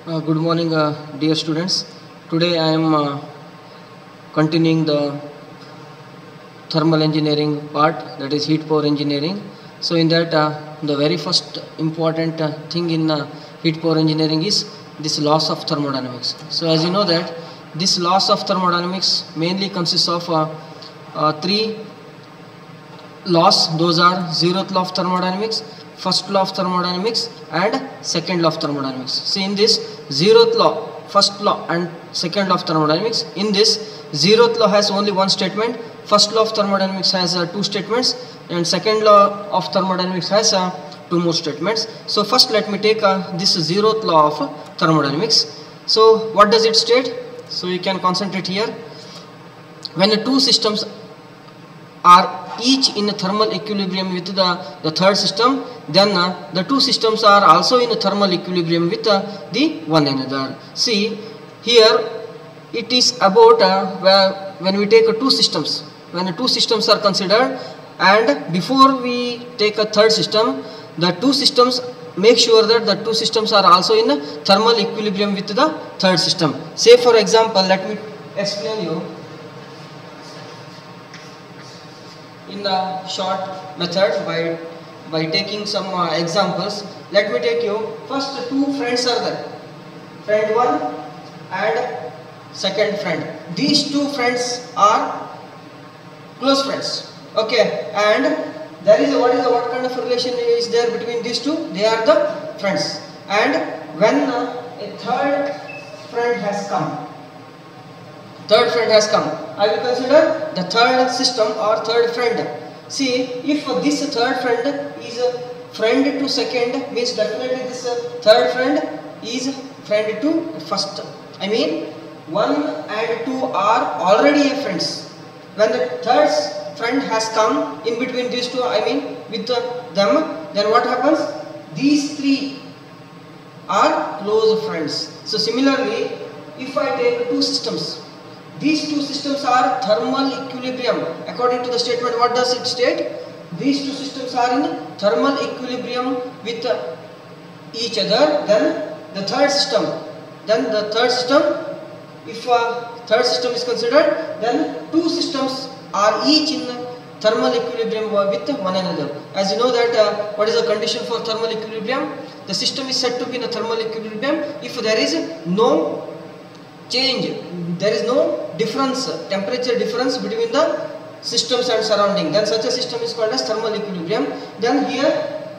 Good morning, dear students. Today I am continuing the thermal engineering part, that is heat power engineering. So in that, the very first important thing in heat power engineering is this laws of thermodynamics. So as you know that this laws of thermodynamics mainly consists of three laws. Those are zeroth law of thermodynamics, first law of thermodynamics and second law of thermodynamics. See, in this zeroth law, first law and second law of thermodynamics, in this zeroth law has only one statement, first law of thermodynamics has two statements, and second law of thermodynamics has two more statements. So first let me take this zeroth law of thermodynamics. So what does it state? So you can concentrate here. When the two systems are each in a thermal equilibrium with the third system, then the two systems are also in a thermal equilibrium with the one another. See, here it is about when we take two systems, when the two systems are considered, and before we take a third system, the two systems, make sure that the two systems are also in a thermal equilibrium with the third system. Say for example, let me explain you in a short method by taking some examples. Let me take you, first two friends are there, friend 1 and second friend. These two friends are close friends, okay, and there is what kind of relation is there between these two? They are the friends. And when a third friend has come, I will consider the third system or third friend. See, if this third friend is a friend to second, means definitely this third friend is friend to first. I mean 1 and 2 are already a friends. When the third friend has come in between these two, I mean with them, then what happens? These three are close friends. So similarly, if I take two systems, these two systems are thermal equilibrium. According to the statement, what does it state? These two systems are in thermal equilibrium with each other. Then the third system, if third system is considered, then two systems are each in thermal equilibrium with one another. As you know that what is the condition for thermal equilibrium? The system is said to be in a thermal equilibrium if there is no change, there is no difference, temperature difference between the systems and surrounding, then such a system is called as thermal equilibrium. Then here,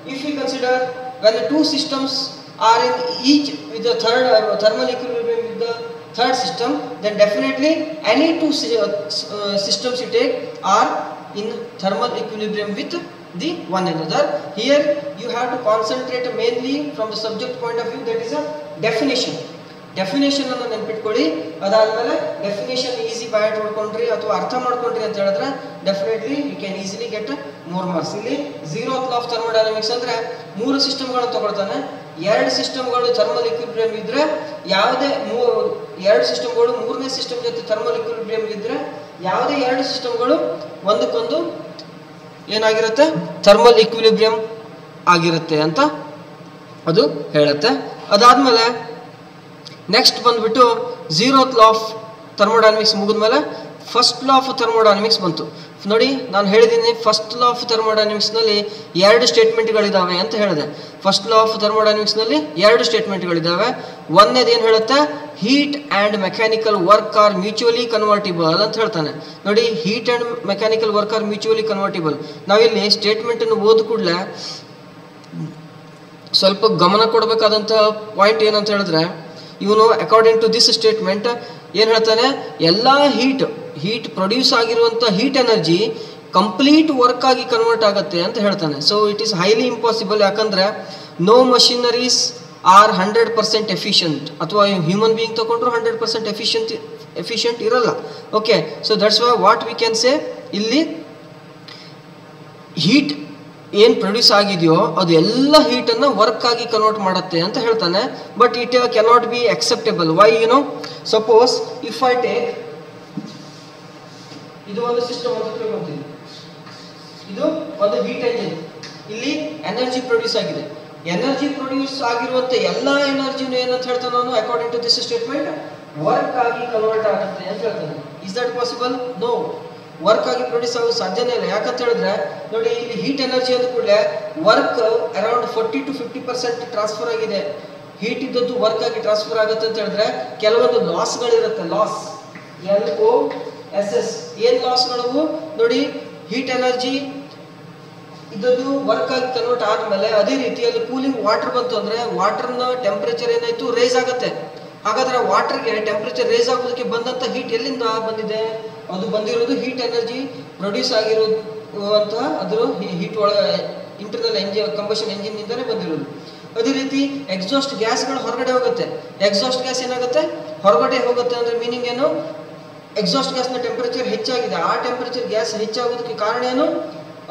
if we consider when the two systems are in each with the third thermal equilibrium with the third system, then definitely any two systems you take are in thermal equilibrium with the one another. Here you have to concentrate mainly from the subject point of view, that is a definition. Definition ಅನ್ನು ನೆನಪಿಟ್ಕೊಳ್ಳಿ. ಅದಾದಮೇಲೆ definition easy by heart ಹೊಡ್ಕೊಂಡ್ರಿ ಅಥವಾ ಅರ್ಥ ಮಾಡ್ಕೊಂಡ್ರಿ ಅಂತ ಹೇಳಿದ್ರೆ definitely you can easily get more marks. ಇಲ್ಲಿ ಝೀರೋತ್ ಲಾ ಆಫ್ ಥರ್ಮೋಡೈನಮಿಕ್ಸ್ ಅಂದ್ರೆ ಮೂರು ಸಿಸ್ಟಮ್ಗಳನ್ನು ತಗೊಳ್ತಾನೆ. ಎರಡು ಸಿಸ್ಟಮ್ಗಳು ಥರ್ಮಲ್ ಇಕ್ವಿಲಿಬ್ರಿಯಂ ಇದ್ರೆ, ಯಾವುದೇ ಎರಡು ಸಿಸ್ಟಮ್ಗಳು ಮೂರನೇ ಸಿಸ್ಟಮ್ ಜೊತೆ ಥರ್ಮಲ್ ಇಕ್ವಿಲಿಬ್ರಿಯಂ ಇದ್ರೆ, ಯಾವುದೇ ಎರಡು ಸಿಸ್ಟಮ್ಗಳು ಒಂದಕ್ಕೊಂದು ಏನಾಗಿರುತ್ತೆ, ಥರ್ಮಲ್ ಇಕ್ವಿಲಿಬ್ರಿಯಂ ಆಗಿರುತ್ತೆ ಅಂತ ಅದು ಹೇಳುತ್ತೆ. ಅದಾದ್ಮೇಲೆ ನೆಕ್ಸ್ಟ್ ಬಂದ್ಬಿಟ್ಟು ಝೀರೋತ್ ಲಾ ಆಫ್ ಥರ್ಮೋಡೈನಮಿಕ್ಸ್ ಮುಗಿದ್ಮೇಲೆ ಫಸ್ಟ್ ಲಾ ಆಫ್ ಥರ್ಮೋಡೈನಮಿಕ್ಸ್ ಬಂತು. ನೋಡಿ, ನಾನು ಹೇಳಿದ್ದೀನಿ ಫಸ್ಟ್ ಲಾ ಆಫ್ ಥರ್ಮೋಡೈನಮಿಕ್ಸ್ನಲ್ಲಿ ಎರಡು ಸ್ಟೇಟ್ಮೆಂಟ್ಗಳಿದ್ದಾವೆ ಅಂತ ಹೇಳಿದೆ. ಫಸ್ಟ್ ಲಾ ಆಫ್ ಥರ್ಮೋಡೈನಮಿಕ್ಸ್ನಲ್ಲಿ ಎರಡು ಸ್ಟೇಟ್ಮೆಂಟ್ಗಳಿದ್ದಾವೆ. ಒಂದೇದು ಏನು ಹೇಳುತ್ತೆ? Heat and mechanical work are mutually convertible ಅಂತ ಹೇಳ್ತಾನೆ. ನೋಡಿ, heat and mechanical work are mutually convertible. ನಾವಿಲ್ಲಿ ಸ್ಟೇಟ್ಮೆಂಟನ್ನು ಓದ ಕೂಡಲೇ ಸ್ವಲ್ಪ ಗಮನ ಕೊಡಬೇಕಾದಂಥ ಪಾಯಿಂಟ್ ಏನಂತ ಹೇಳಿದ್ರೆ, ಇವನು ಅಕಾರ್ಡಿಂಗ್ ಟು ದಿಸ್ ಸ್ಟೇಟ್ಮೆಂಟ್ ಏನು ಹೇಳ್ತಾನೆ, ಎಲ್ಲ ಹೀಟ್ ಪ್ರೊಡ್ಯೂಸ್ ಆಗಿರುವಂಥ ಹೀಟ್ ಎನರ್ಜಿ ಕಂಪ್ಲೀಟ್ ವರ್ಕ್ ಆಗಿ ಕನ್ವರ್ಟ್ ಆಗುತ್ತೆ ಅಂತ ಹೇಳ್ತಾನೆ. So it is highly impossible. ಯಾಕಂದರೆ ನೋ ಮಷಿನರೀಸ್ ಆರ್ 100% ಎಫಿಷಿಯಂಟ್, ಅಥವಾ ಹ್ಯೂಮನ್ ಬೀಯಿಂಗ್ ತಗೊಂಡ್ರು 100% ಎಫಿಷಿಯಂಟ್ ಇರಲ್ಲ. Okay, so that's why what we can ಸೇ, ಇಲ್ಲಿ ಹೀಟ್ ಏನು ಪ್ರೊಡ್ಯೂಸ್ ಆಗಿದೆಯೋ ಅದು ಎಲ್ಲ ಹೀಟನ್ನು ವರ್ಕ್ ಆಗಿ ಕನ್ವರ್ಟ್ ಮಾಡುತ್ತೆ ಅಂತ ಹೇಳ್ತಾನೆ. But it cannot be acceptable. Why? Suppose if I take ಇದು ಒಂದು ಸಿಸ್ಟಮ್ ಅಂತ ತಿಳ್ಕೊಂತೀನಿ, ಇದು ಒಂದು ಹೀಟ್ ಎಂಜಿನ್, ಇಲ್ಲಿ ಎನರ್ಜಿ ಪ್ರೊಡ್ಯೂಸ್ ಆಗಿದೆ. ಎನರ್ಜಿ ಪ್ರೊಡ್ಯೂಸ್ ಆಗಿರುವಂತ ಎಲ್ಲಾ ಎನರ್ಜಿನೂ ಏನಂತ ಹೇಳ್ತಾನೆ ಅವನು according to this statement work ಆಗಿ ಕನ್ವರ್ಟ್ ಆಗುತ್ತೆ ಅಂತ ಹೇಳ್ತಾನೆ. Is that possible? No, work ಆಗಿ ಪ್ರೊಡ್ಯೂಸ್ ಆಗೋದು ಸಾಧ್ಯನೇ ಇಲ್ಲ. ಯಾಕಂತ ಹೇಳಿದ್ರೆ ನೋಡಿ, ಇಲ್ಲಿ ಹೀಟ್ ಎನರ್ಜಿ ಅಂದ ಕೂಡಲೇ ವರ್ಕ್ ಅರೌಂಡ್ 40 to 50% ಟ್ರಾನ್ಸ್ಫರ್ ಆಗಿದೆ. ಹೀಟ್ ಇದ್ದದ್ದು ವರ್ಕ್ ಆಗಿ ಟ್ರಾನ್ಸ್ಫರ್ ಆಗುತ್ತೆ ಅಂತ ಹೇಳಿದ್ರೆ ಕೆಲವೊಂದು ಲಾಸ್ಗಳಿರುತ್ತೆ. ಲಾಸ್ LOSS ಏನ್ ಲಾಸ್ಗಳು ನೋಡಿ, ಹೀಟ್ ಎನರ್ಜಿ ಇದ್ದದ್ದು ವರ್ಕ್ ಆಗಿ ಕನ್ವರ್ಟ್ ಆದ್ಮೇಲೆ ಅದೇ ರೀತಿಯಲ್ಲಿ ಕೂಲಿಂಗ್ ವಾಟರ್ ಬಂತು ಅಂದ್ರೆ ವಾಟರ್ನ ಟೆಂಪರೇಚರ್ ಏನಾಯ್ತು ರೇಸ್ ಆಗುತ್ತೆ. ಹಾಗಾದ್ರೆ ವಾಟರ್ಗೆ ಟೆಂಪರೇಚರ್ ರೇಸ್ ಆಗೋದಕ್ಕೆ ಬಂದಂತ ಹೀಟ್ ಎಲ್ಲಿಂದ ಬಂದಿದೆ? ಅದು ಬಂದಿರೋದು ಹೀಟ್ ಎನರ್ಜಿ ಪ್ರೊಡ್ಯೂಸ್ ಆಗಿರುವಂತಹ ಅದರ ಹೀಟ್ ಒಳಗೆ ಇಂಟರ್ನಲ್ ಎಂಜಿನ್ ಕಂಬಷನ್ ಎಂಜಿನ್ ನಿಂದಲೇ ಬಂದಿರೋದು. ಅದೇ ರೀತಿ ಎಕ್ಸಾಸ್ಟ್ ಗ್ಯಾಸ್ಗಳು ಹೊರಗಡೆ ಹೋಗುತ್ತೆ. ಎಕ್ಸಾಸ್ಟ್ ಗ್ಯಾಸ್ ಏನಾಗುತ್ತೆ? ಹೊರಗಡೆ ಹೋಗುತ್ತೆ. ಅಂದ್ರೆ ಮೀನಿಂಗ್ ಏನು? ಎಕ್ಸಾಸ್ಟ್ ಗ್ಯಾಸ್ನ ಟೆಂಪರೇಚರ್ ಹೆಚ್ಚಾಗಿದೆ. ಆ ಟೆಂಪರೇಚರ್ ಗ್ಯಾಸ್ ಹೆಚ್ಚಾಗೋದಕ್ಕೆ ಕಾರಣ ಏನು?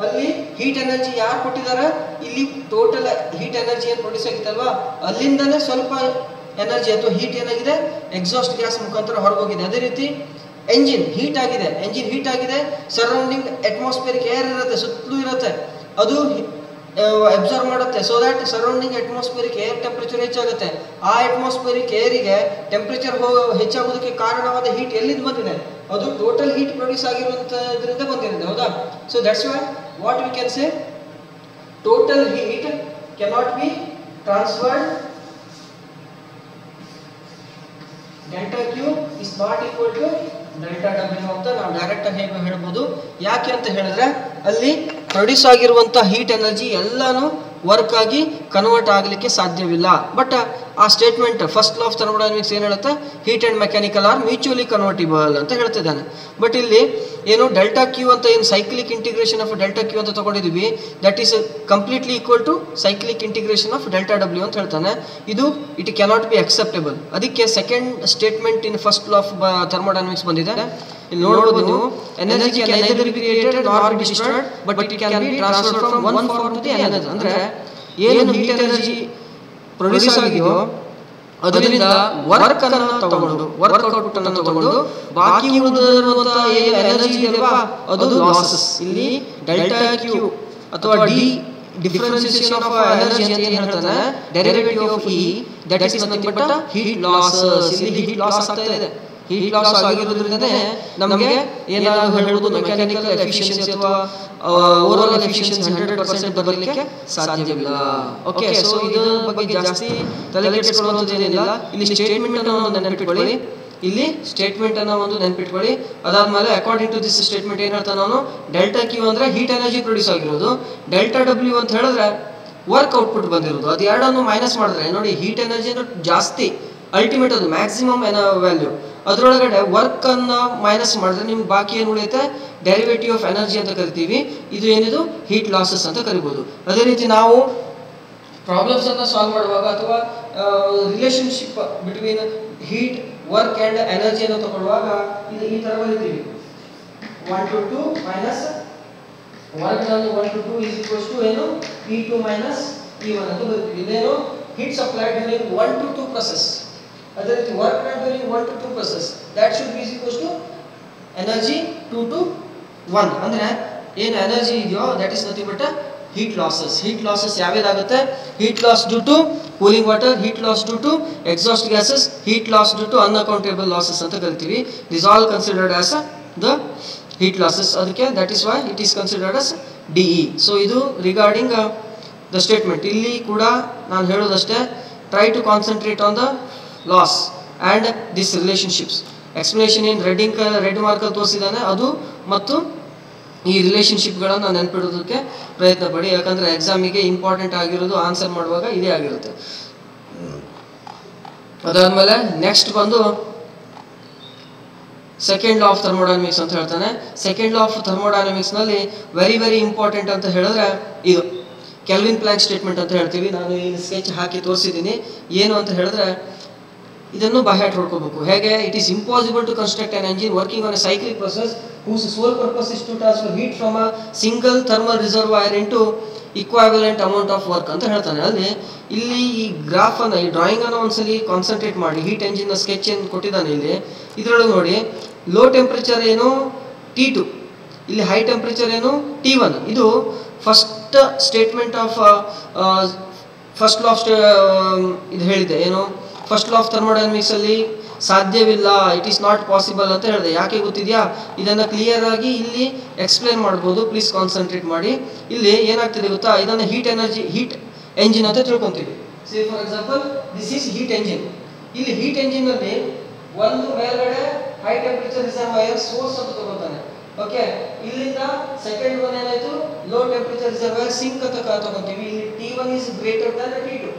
ಅಲ್ಲಿ ಹೀಟ್ ಎನರ್ಜಿ ಯಾರು ಕೊಟ್ಟಿದ್ದಾರೆ? ಇಲ್ಲಿ ಟೋಟಲ್ ಹೀಟ್ ಎನರ್ಜಿ ಏನು ಪ್ರೊಡ್ಯೂಸ್ ಆಗಿತ್ತಲ್ವಾ, ಅಲ್ಲಿಂದನೇ ಸ್ವಲ್ಪ ಎನರ್ಜಿ ಅಥವಾ ಹೀಟ್ ಏನಾಗಿದೆ ಎಕ್ಸಾಸ್ಟ್ ಗ್ಯಾಸ್ ಮುಖಾಂತರ ಹೊರಗೋಗಿದೆ. ಅದೇ ರೀತಿ ಎಂಜಿನ್ ಹೀಟ್ ಆಗಿದೆ. ಎಂಜಿನ್ ಹೀಟ್ ಆಗಿದೆ, ಸರೌಂಡಿಂಗ್ ಅಟ್ಮಾಸ್ಫಿಯರಿಕ್ ಏರ್ ಇರುತ್ತೆ, ಸುತ್ತಲೂ ಇರುತ್ತೆ, ಅದು ಅಬ್ಸರ್ವ್ ಮಾಡುತ್ತೆ. So that surrounding atmospheric air temperature ಹೆಚ್ಚಾಗುತ್ತೆ. ಆ ಅಟ್ಮಾಸ್ಫಿಯರಿಕ್ ಏರಿಗೆ ಟೆಂಪರೇಚರ್ ಹೆಚ್ಚಾಗೋದಕ್ಕೆ ಕಾರಣವಾದ ಹೀಟ್ ಎಲ್ಲಿಂದ ಬಂದಿದೆ? ಅದು ಟೋಟಲ್ ಹೀಟ್ ಪ್ರೊಡ್ಯೂಸ್ ಆಗಿರುವಂತದ್ರಿಂದ ಬಂದಿರುತ್ತೆ. ಹೌದಾ? So that's why what we can say, total heat cannot be transferred. Delta Q is not equal to delta W ಅಂತ ನಾವು ಡೈರೆಕ್ಟ್ ಆಗಿ ಹೇಗೆ ಹೇಳ್ಬೋದು. ಯಾಕೆ ಅಂತ ಹೇಳಿದ್ರೆ ಅಲ್ಲಿ ಪ್ರೊಡ್ಯೂಸ್ ಆಗಿರುವಂಥ ಹೀಟ್ ಎನರ್ಜಿ ಎಲ್ಲಾನು ವರ್ಕ್ ಆಗಿ ಕನ್ವರ್ಟ್ ಆಗಲಿಕ್ಕೆ ಸಾಧ್ಯವಿಲ್ಲ. ಬಟ್ ಆ statement first law of thermodynamics ಏನು ಹೇಳುತ್ತೆ? Heat and mechanical are mutually convertible ಅಂತ ಹೇಳ್ತಿದ್ದಾನೆ. ಬಟ್ ಇಲ್ಲಿ ಏನು ಡೆಲ್ಟಾ ಕ್ಯೂ ಅಂತ ಏನು cyclic integration of delta Q ಅಂತ ತಗೊಂಡಿದ್ವಿ, that is completely equal to cyclic integration of delta W ಅಂತ ಹೇಳ್ತಾನೆ. ಇದು ಇಟ್ ಕ್ಯಾನಾಟ್ ಬಿ ಅಕ್ಸೆಪ್ಟೇಬಲ್. ಅದಕ್ಕೆ second statement in first law of thermodynamics ಬಂದಿದೆ. ಇಲ್ಲಿ ನೋಡಬಹುದು ನೀವು, energy can neither be created nor be destroyed but it can be transferred from one form to the another. ಅಂದ್ರೆ ಏನು ಹೀಟ್ ಎನರ್ಜಿ ಪ್ರೊಡ್ಯೂಸ್ ಆಗಿದೆಯೋ ಅದರಿಂದ work ಅನ್ನು ತಗೊಂಡು ವರ್ಕ್ ಔಟ್ಪುಟ್ ಅನ್ನು ತಗೊಂಡು ಬಾಕಿ ಉಳಿದಿರುವಂತಹ ಏನು ಎನರ್ಜಿ ಇದೆಯಲ್ವಾ ಅದು ಲಾಸಸ್. ಇಲ್ಲಿ ಡೆಲ್ಟಾ ಕ್ಯೂ ಅಥವಾ ಡಿ ಡಿಫರೆನ್ಸಿಯೇಷನ್ ಆಫ್ ಎನರ್ಜಿ ಅಂತ ಏನು ಹೇಳ್ತಾನೆ, derivative of E that is nothing but heat losses. ಇಲ್ಲಿ ಹೀಟ್ ಲಾಸ್ ಆಗ್ತಾ ಇದೆ. ಹೀಟ್ ಲಾಸ್ ಆಗಿರೋದ್ರಿಂದನೇ ನಮಗೆ ಏನಾದ್ರು ಹೇಳುವುದು ಮೆಕ್ಯಾನಿಕಲ್ ಎಫಿಷಿಯನ್ಸಿ ಅಥವಾ ಓವರಾಲ್ ಎಫಿಷಿಯನ್ಸಿ 100% ಬರಲಿಕ್ಕೆ ಸಾಧ್ಯವಿಲ್ಲ. ಓಕೆ, ಸೊ ಇದರ ಬಗ್ಗೆ ಜಾಸ್ತಿ ತಲೆಕೆಡಿಸಿಕೊಳ್ಳುವಂಥದ್ದು ಏನಿಲ್ಲ. ಇಲ್ಲಿ ಸ್ಟೇಟ್ಮೆಂಟ್ ಅನ್ನು ಒಂದು ನೆನಪಿಟ್ಕೊಳ್ಳಿ. ಇಲ್ಲಿ ಸ್ಟೇಟ್ಮೆಂಟ್ ಅನ್ನು ಒಂದು ನೆನಪಿಟ್ಕೊಳ್ಳಿ. ಅದಾದ್ಮೇಲೆ ಅಕಾರ್ಡಿಂಗ್ ಟು ದಿಸ್ ಸ್ಟೇಟ್ಮೆಂಟ್ ಏನು ಹೇಳ್ತಾನೆ ಅವನು, ಡೆಲ್ಟಾ ಕ್ಯೂ ಅಂದ್ರೆ ಹೀಟ್ ಎನರ್ಜಿ ಪ್ರೊಡ್ಯೂಸ್ ಆಗಿರೋದು, ಡೆಲ್ಟಾ ಡಬ್ಲ್ಯೂ ಅಂತ ಹೇಳಿದ್ರೆ ವರ್ಕ್ ಔಟ್ಪುಟ್ ಬಂದಿರೋದು. ಅದು ಎರಡನ್ನು ಮೈನಸ್ ಮಾಡಿದ್ರೆ ನೋಡಿ ಹೀಟ್ ಎನರ್ಜಿ ಅಂದ್ರೆ ಜಾಸ್ತಿ ಅಲ್ಟಿಮೇಟ್ ಅದು ಮ್ಯಾಕ್ಸಿಮಮ್ ವ್ಯಾಲ್ಯೂ, ಅದರೊಳಗಡೆ ವರ್ಕ್ ಅನ್ನ ಮೈನಸ್ ಮಾಡಿದ್ರೆ ನಿಮ್ಗೆ ಬಾಕಿ ಏನು ಉಳಿಯುತ್ತೆ? ಡೆರಿವೇಟಿವ್ ಆಫ್ ಎನರ್ಜಿ ಅಂತ ಕರಿತೀವಿ. ಇದು ಏನಿದು ಹೀಟ್ ಲಾಸಸ್ ಅಂತ ಕರಿಬೋದು. ಅದೇ ರೀತಿ ನಾವು ಪ್ರಾಬ್ಲಮ್ಸ್ ಅನ್ನ ಸಾಲ್ವ್ ಮಾಡುವಾಗ ಅಥವಾ relationship between heat work and energy ಅನ್ನು ತಗೊಳ್ಳುವಾಗ ಇದು ಈ ತರ ಬರೀತೀವಿ. 1 to 2 ಮೈನಸ್ ವರ್ಕ್ ಅನ್ನು 1 to 2 is equals to ಏನು P2 ಮೈನಸ್ P1 ಅಂತ ಬರೀತೀವಿ. ಇದೇನು heat supply during 1 to 2 process. ಅದೇ ರೀತಿ work done during 1 to 2 process that should be equals to energy 2 to 1. ಅಂದ್ರೆ ಏನು ಎನರ್ಜಿ ಇದೆಯೋ that is nothing but heat losses. Heat losses ಯಾವ್ಯಾವುದಾಗುತ್ತೆ? Heat loss due to cooling water, heat loss due to exhaust gases, heat loss due to unaccountable losses ಅಂತ ಕರಿತೀವಿ. This all considered as the heat losses. ಅದಕ್ಕೆ that is why it is considered as DE. So ಇದು regarding the statement. ಇಲ್ಲಿ ಕೂಡ ನಾನು ಹೇಳೋದಷ್ಟೇ, try to concentrate on the loss and these relationships. Explanation in red ಮಾರ್ಕಲ್ಲಿ ತೋರಿಸಿದಾನೆ ಅದು ಮತ್ತು ಈ ರಿಲೇಶನ್ಶಿಪ್ಗಳನ್ನು ನೆನಪಿಡೋದಕ್ಕೆ ಪ್ರಯತ್ನ ಪಡಿ. ಯಾಕಂದರೆ ಎಕ್ಸಾಮಿಗೆ ಇಂಪಾರ್ಟೆಂಟ್ ಆಗಿರೋದು ಆನ್ಸರ್ ಮಾಡುವಾಗ ಇದೇ ಆಗಿರುತ್ತೆ. ಅದಾದಮೇಲೆ ನೆಕ್ಸ್ಟ್ ಬಂದು ಸೆಕೆಂಡ್ ಲಾ ಆಫ್ ಥರ್ಮೋಡೈನಮಿಕ್ಸ್ ಅಂತ ಹೇಳ್ತಾನೆ. ಸೆಕೆಂಡ್ ಲಾ ಆಫ್ ಥರ್ಮೋಡೈನಮಿಕ್ಸ್ನಲ್ಲಿ ವೆರಿ ವೆರಿ ಇಂಪಾರ್ಟೆಂಟ್ ಅಂತ ಹೇಳಿದ್ರೆ ಇದು ಕೆಲ್ವಿನ್ ಪ್ಲಾಂಕ್ ಸ್ಟೇಟ್ಮೆಂಟ್ ಅಂತ ಹೇಳ್ತೀವಿ. ನಾನು ಈ ಸ್ಕೆಚ್ ಹಾಕಿ ತೋರಿಸಿದ್ದೀನಿ. ಏನು ಅಂತ ಹೇಳಿದ್ರೆ ಇದನ್ನು ಬಾಹ್ಯಾಟ್ ಹೊಡ್ಕೋಬೇಕು. ಹೇಗೆ? It is impossible to construct an engine working on a cyclic process whose sole purpose is to transfer heat from a single thermal reservoir into equivalent amount of work ಅಂತ ಹೇಳ್ತಾನೆ. ಅಲ್ಲಿ ಇಲ್ಲಿ ಈ ಗ್ರಾಫ್ ಅನ್ನ ಈ drawing ಅನ್ನು ಒಂದ್ಸಲಿ concentrate ಮಾಡಿ. ಹೀಟ್ ಎಂಜಿನ್ ಸ್ಕೆಚ್ ಏನು ಕೊಟ್ಟಿದ್ದಾನೆ ಇಲ್ಲಿ, ಇದರೊಳಗೆ ನೋಡಿ ಲೋ ಟೆಂಪರೇಚರ್ ಏನು T2, ಇಲ್ಲಿ ಹೈ ಟೆಂಪರೇಚರ್ ಏನು T1. ಇದು first statement of first law of ಇದು ಹೇಳಿದೆ ಏನು, ಫಸ್ಟ್ ಲಾ ಆಫ್ ಥರ್ಮೋಡೈನಮಿಕ್ಸ್ ಅಲ್ಲಿ ಸಾಧ್ಯವಿಲ್ಲ, ಇಟ್ ಈಸ್ ನಾಟ್ ಪಾಸಿಬಲ್ ಅಂತ ಹೇಳಿದೆ. ಯಾಕೆ ಗೊತ್ತಿದೆಯಾ? ಇದನ್ನು ಕ್ಲಿಯರ್ ಆಗಿ ಇಲ್ಲಿ ಎಕ್ಸ್ಪ್ಲೇನ್ ಮಾಡ್ಬೋದು, ಪ್ಲೀಸ್ ಕಾನ್ಸಂಟ್ರೇಟ್ ಮಾಡಿ. ಇಲ್ಲಿ ಏನಾಗ್ತಿದೆ ಗೊತ್ತಾ, ಇದನ್ನು ಹೀಟ್ ಎಂಜಿನ್ ಅಂತ ತಿಳ್ಕೊಂತೀವಿ. Say for example this is heat engine. ಇಲ್ಲಿ ಹೀಟ್ ಎಂಜಿನ್ ಅಲ್ಲಿ ಒಂದು ಮೇಲ್ಗಡೆ ಹೈ ಟೆಂಪರೇಚರ್ ರಿಸರ್ವಾಯರ್ ಸೋರ್ಸ್ ಅಂತ ತಗೋತಾನೆ. ಓಕೆ, ಇಲ್ಲಿಂದ ಸೆಕೆಂಡ್ ಒನ್ ಏನಾಯ್ತು, ಲೋ ಟೆಂಪರೇಚರ್ ರಿಸರ್ವಾಯರ್ ಸಿಂಕ್ ಅಂತ ತಗೊಂತೀವಿ. ಇಲ್ಲಿ T1 is greater than T2.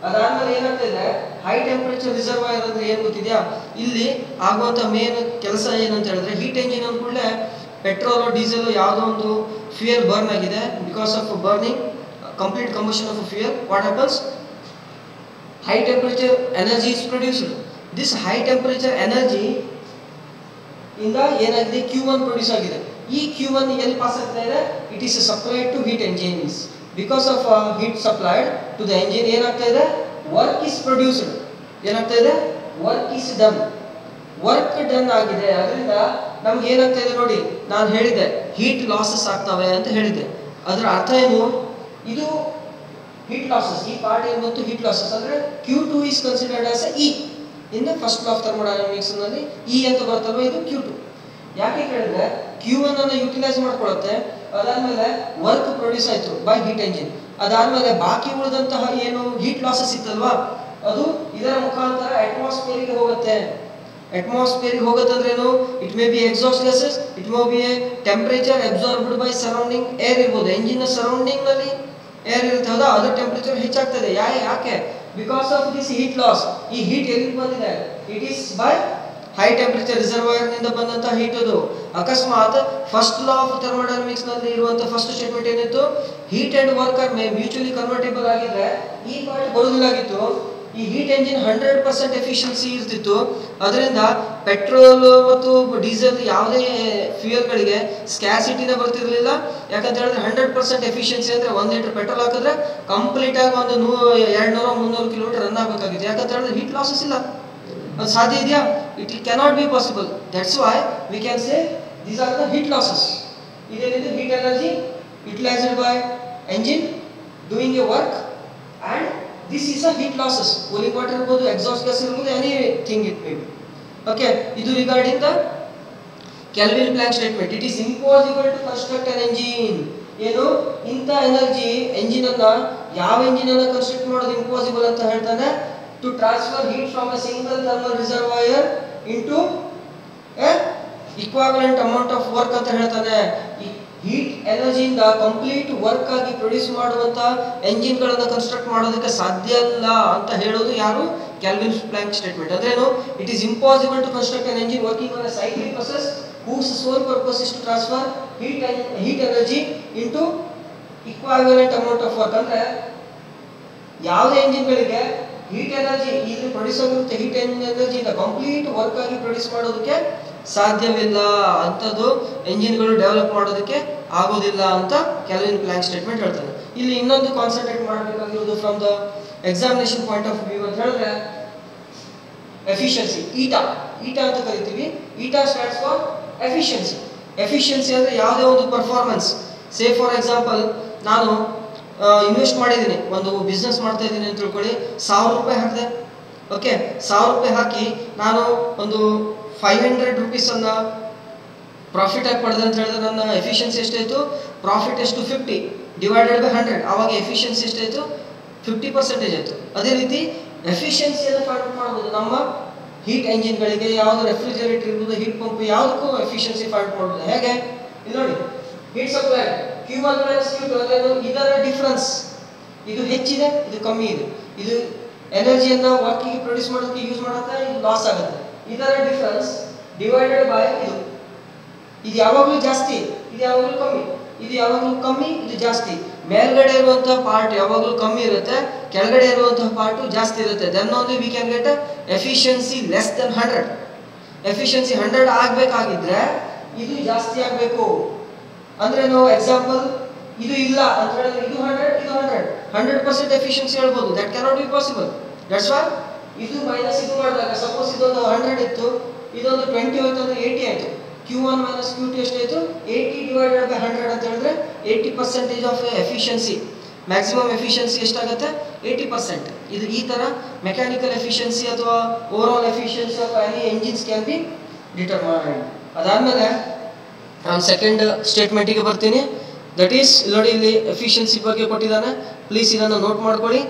ಅದಾದ್ಮೇಲೆ ಏನಾಗ್ತಿದೆ, ಹೈ ಟೆಂಪರೇಚರ್ ರಿಸರ್ವಾಯರ್ ಅಂದ್ರೆ ಏನ್ ಗೊತ್ತಿದ್ಯಾ? ಇಲ್ಲಿ ಆಗುವಂತ ಮೇನ್ ಕೆಲಸ ಏನಂತ ಹೇಳಿದ್ರೆ, ಹೀಟ್ ಎಂಜಿನ್ ಅಂದ ಕೂಡಲೇ ಪೆಟ್ರೋಲ್ ಡೀಸೆಲ್ ಯಾವುದೋ ಒಂದು ಫ್ಯೂಯಲ್ ಬರ್ನ್ ಆಗಿದೆ, because of burning complete combustion of fuel, what happens, high temperature energy is produced. This high temperature energy ಇಂದ ಏನಾಗಿದೆ, Q1 ಪ್ರೊಡ್ಯೂಸ್ ಆಗಿದೆ. ಈ Q1 ಎಲ್ಲಿ ಪಾಸ್ ಆಗ್ತಾ ಇದೆ, it is supplied to heat engines. Because of heat supplied to the engine ಏನಾಗ್ತಾ ಇದೆ, work is produced. ಏನಾಗ್ತಾ ಇದೆ, work is done. Work done ಆಗಿದೆ. ಅದರಿಂದ ನಮ್ಗೆ ಏನಾಗ್ತಾ ಇದೆ ನೋಡಿ, ನಾನು ಹೇಳಿದೆ ಹೀಟ್ ಲಾಸಸ್ ಆಗ್ತವೆ ಅಂತ ಹೇಳಿದೆ. ಅದರ ಅರ್ಥ ಏನು, ಇದು heat losses, ಈ ಪಾರ್ಟ್ ಏನು ಬಂತು, heat losses ಅಂದ್ರೆ Q2 is considered as a E in the first law of thermodynamics ನಲ್ಲಿ E ಅಂತ ಬರ್ತಲ್ವಾ, ಇದು Q2. ಯಾಕೆ ಕೇಳಿದ್ರೆ Q1 ಅನ್ನು ಯುಟಿಲೈಸ್ ಮಾಡ್ಕೊಳ್ಳುತ್ತೆ, ಅದಾದ್ಮೇಲೆ ವರ್ಕ್ ಪ್ರೊಡ್ಯೂಸ್ ಆಯ್ತು ಬೈ ಹೀಟ್ ಎಂಜಿನ್. ಅದಾದ್ಮೇಲೆ ಬಾಕಿ ಉಳಿದಂತಹ ಏನು ಹೀಟ್ ಲಾಸಸ್ ಇತ್ತಲ್ವಾ, ಅದು ಇದರ ಮುಖಾಂತರ ಅಟ್ಮಾಸ್ಫಿಯರ್ಗೆ ಹೋಗುತ್ತೆ. ಅಟ್ಮಾಸ್ಫಿಯರ್ಗೆ ಹೋಗುತ್ತೆ ಅಂದ್ರೆ ಏನು, it may be exhaust gases, it may be A temperature absorbed by surrounding air ಇರ್ಬೋದು. ಎಂಜಿನ್ ಸರೌಂಡಿಂಗ್ ನಲ್ಲಿ ಏರ್ ಇರುತ್ತೆ, ಹೌದಾ, ಅದರ ಟೆಂಪರೇಚರ್ ಹೆಚ್ಚಾಗ್ತದೆ. ಯಾಕೆ, because of this heat loss. ಈ ಹೀಟ್ ಎಲ್ಲಿ ಬಂದಿದೆ, it is by high temperature reservoir ನಿಂದ ಬಂದಂತ ಹೀಟ್. ಅದು ಅಕಸ್ಮಾತ್ ಫಸ್ಟ್ ಲಾ ಆಫ್ ಥರ್ಮೋಡೈನಮಿಕ್ಸ್ ನಲ್ಲಿ ಇರುವಂತ ಫಸ್ಟ್ ಸ್ಟೇಟ್ಮೆಂಟ್ ಏನಿತ್ತು, heat and work are mutually convertible ಆಗಿದ್ರೆ ಈ ಪಾರ್ಟ್ ಬರುವುದಿಲ್ಲಾಗಿತ್ತು. ಈ ಹೀಟ್ ಎಂಜಿನ್ 100% ಎಫಿಷಿಯನ್ಸಿ ಇರ್ತಿತ್ತು. ಅದರಿಂದ ಪೆಟ್ರೋಲ್ ಮತ್ತು ಡೀಸೆಲ್ ಯಾವುದೇ ಫ್ಯೂಯಲ್ಗಳಿಗೆ ಸ್ಕ್ಯಾಸಿಟಿನ ಬರ್ತಿರ್ಲಿಲ್ಲ. ಯಾಕಂತ ಹೇಳಿದ್ರೆ 100% ಎಫಿಷಿಯನ್ಸಿ ಅಂದ್ರೆ 1 ಲೀಟರ್ ಪೆಟ್ರೋಲ್ ಹಾಕಿದ್ರೆ ಕಂಪ್ಲೀಟ್ ಆಗಿ ಒಂದು 200-300 ಕಿಲೋಮೀಟರ್ ರನ್ ಆಗಬೇಕಾಗಿದೆ. ಯಾಕಂತ ಹೇಳಿದ್ರೆ ಹೀಟ್ ಲಾಸಸ್ ಇಲ್ಲ. ಅದು ಸಾಧ್ಯ ಇದೆಯಾ? It cannot be possible. That's why we can say these are the heat losses. ಇದೇನಿದೆ, heat energy utilised by engine doing a work, and this is a heat losses. Cooling water irbodu, exhaust gas irbodu, anything it may be. Okay, idu regarding the Kelvin Planck statement. It is impossible to construct an engine. ಏನು, ಇಂಥ energy engine ಅನ್ನ, ಯಾವ engine ಅನ್ನ construct ಮಾಡೋದು impossible ಅಂತ ಹೇಳ್ತಾನೆ, to transfer heat from a single thermal reservoir into a equivalent amount of work ಅಂತ ಹೇಳ್ತಾನೆ. ಹೀಟ್ ಎನರ್ಜಿಯಿಂದ ಕಂಪ್ಲೀಟ್ ವರ್ಕ್ ಆಗಿ ಪ್ರೊಡ್ಯೂಸ್ ಮಾಡುವಂತ ಎಂಜಿನ್ಗಳನ್ನು ಕನ್ಸ್ಟ್ರಕ್ಟ್ ಮಾಡೋದಕ್ಕೆ ಸಾಧ್ಯ ಇಲ್ಲ ಅಂತ ಹೇಳೋದು ಯಾರು, ಕೆಲ್ವಿನ್ ಪ್ಲಾಂಕ್ ಸ್ಟೇಟ್ಮೆಂಟ್. ಅದೇನು, it is impossible to construct an engine working on a cyclic process whose sole purpose is to transfer heat energy into equivalent amount of work. ಅಂದ್ರೆ ಯಾವುದೇ ಎಂಜಿನ್ಗಳಿಗೆ ಹೀಟ್ ಎನರ್ಜಿ ಇಲ್ಲಿ ಪ್ರೊಡ್ಯೂಸ್ ಆಗುತ್ತೆ, heat ಎನರ್ಜಿಯಿಂದ complete work ಆಗಿ produce ಮಾಡೋದಕ್ಕೆ ಸಾಧ್ಯವಿಲ್ಲ, ಅಂಥದ್ದು ಎಂಜಿನ್ಗಳು develop ಮಾಡೋದಕ್ಕೆ ಆಗೋದಿಲ್ಲ ಅಂತ ಕೆಲ್ವಿನ್ ಪ್ಲಾಂಕ್ ಸ್ಟೇಟ್ಮೆಂಟ್ ಹೇಳ್ತಾರೆ. ಇಲ್ಲಿ ಇನ್ನೊಂದು ಕಾನ್ಸಂಟ್ರೇಟ್ ಮಾಡಬೇಕಾಗಿರೋದು from the examination point of view ಅಂತ ಹೇಳಿದ್ರೆ ಎಫಿಷಿಯನ್ಸಿ. ಈಟಾ ಅಂತ ಕರಿತೀವಿ. Eta stands for efficiency. Efficiency ಅಂದರೆ ಯಾವುದೇ ಒಂದು ಪರ್ಫಾರ್ಮೆನ್ಸ್. ಸೇ ಫಾರ್ ಎಕ್ಸಾಂಪಲ್, ನಾನು ಇನ್ವೆಸ್ಟ್ ಮಾಡಿದ್ದೀನಿ, ಒಂದು ಬಿಸ್ನೆಸ್ ಮಾಡ್ತಾ ಇದ್ದೀನಿ ಅಂತ ತಿಳ್ಕೊಳ್ಳಿ, 1000 ರೂಪಾಯಿ ಹಾಕಿದೆ. ಓಕೆ, 1000 ರೂಪಾಯಿ ಹಾಕಿ ನಾನು ಒಂದು 500 ರೂಪೀಸನ್ನು ಪ್ರಾಫಿಟ್ ಆಗಿ ಪಡೆದೆ ಅಂತ ಹೇಳಿದ್ರೆ ನನ್ನ ಎಫಿಷಿಯನ್ಸಿ ಎಷ್ಟಾಯಿತು, ಪ್ರಾಫಿಟ್ ಎಷ್ಟು 50 ಡಿವೈಡೆಡ್ ಬೈ 100, ಆವಾಗ ಎಫಿಷಿಯನ್ಸಿ ಎಷ್ಟಾಯಿತು 50% ಆಯಿತು. ಅದೇ ರೀತಿ ಎಫಿಷಿಯನ್ಸಿಯನ್ನು ಫೈಂಡ್ ಮಾಡ್ಬೋದು ನಮ್ಮ ಹೀಟ್ ಎಂಜಿನ್ಗಳಿಗೆ, ಯಾವುದು ರೆಫ್ರಿಜರೇಟರ್ ಇರ್ಬೋದು, ಹೀಟ್ ಪಂಪ್, ಯಾವುದಕ್ಕೂ ಎಫಿಷಿಯನ್ಸಿ ಫೈಂಡ್ ಮಾಡ್ಬೋದು. ಹೇಗೆ, ಇಲ್ಲಿ ನೋಡಿ, ಹೀಟ್ ಸಪ್ಲೈ Q1 - Q2 ಅದನ್ನು ಇದರ ಡಿಫ್ರೆನ್ಸ್, ಇದು ಹೆಚ್ಚಿದೆ, ಇದು ಕಮ್ಮಿ ಇದೆ. ಇದು ಎನರ್ಜಿಯನ್ನು ವರ್ಕಿಗೆ ಪ್ರೊಡ್ಯೂಸ್ ಮಾಡೋದಕ್ಕೆ ಯೂಸ್ ಮಾಡುತ್ತೆ, ಇದು ಲಾಸ್ ಆಗುತ್ತೆ. ಇದರ ಡಿಫ್ರೆನ್ಸ್ ಡಿವೈಡೆಡ್ ಬೈ ಇದು ಯಾವಾಗಲೂ ಜಾಸ್ತಿ, ಇದು ಯಾವಾಗಲೂ ಕಮ್ಮಿ, ಇದು ಯಾವಾಗಲೂ ಕಮ್ಮಿ, ಇದು ಜಾಸ್ತಿ. ಮೇಲ್ಗಡೆ ಇರುವಂತಹ ಪಾರ್ಟ್ ಯಾವಾಗಲೂ ಕಮ್ಮಿ ಇರುತ್ತೆ, ಕೆಳಗಡೆ ಇರುವಂತಹ ಪಾರ್ಟ್ ಜಾಸ್ತಿ ಇರುತ್ತೆ. Then only we can get efficiency less than 100. Efficiency 100 ಆಗಬೇಕಾಗಿದ್ರೆ ಇದು ಜಾಸ್ತಿ ಆಗಬೇಕು. ಅಂದ್ರೆ ನಾವು ಎಕ್ಸಾಂಪಲ್, ಇದು ಇಲ್ಲ ಅಂತ ಹೇಳಿದ್ರೆ ಇದು 100% ಎಫಿಷಿಯನ್ಸಿ ಹೇಳ್ಬೋದು. That cannot be possible. That's Y ಇದು ಮೈನಸ್ ಇದು ಮಾಡಿದಾಗ, ಸಪೋಸ್ ಇದೊಂದು 100 ಇತ್ತು, ಇದೊಂದು 20 ಹೋಯ್ತು ಅಂದ್ರೆ 80 ಆಯಿತು. Q1 - Q2 ಎಷ್ಟಾಯಿತು, 80 ಡಿವೈಡೆಡ್ ಬೈ 100 ಅಂತ ಹೇಳಿದ್ರೆ 80% ಆಫ್ ಎಫಿಷಿಯನ್ಸಿ. ಮ್ಯಾಕ್ಸಿಮಮ್ ಎಫಿಷಿಯನ್ಸಿ ಎಷ್ಟಾಗುತ್ತೆ, 80%. ಇದು ಈ ತರ ಮೆಕ್ಯಾನಿಕಲ್ ಎಫಿಷಿಯನ್ಸಿ ಅಥವಾ over all efficiency of any engines can be determined. ಅದಾದ್ಮೇಲೆ ನಾನು ಸೆಕೆಂಡ್ ಸ್ಟೇಟ್ಮೆಂಟಿಗೆ ಬರ್ತೀನಿ. ದಟ್ ಈಸ್ ನೋಡಿ ಇಲ್ಲಿ ಎಫಿಷಿಯನ್ಸಿ ಬಗ್ಗೆ ಕೊಟ್ಟಿದ್ದಾನೆ, ಪ್ಲೀಸ್ ಇದನ್ನು ನೋಟ್ ಮಾಡ್ಕೊಳ್ಳಿ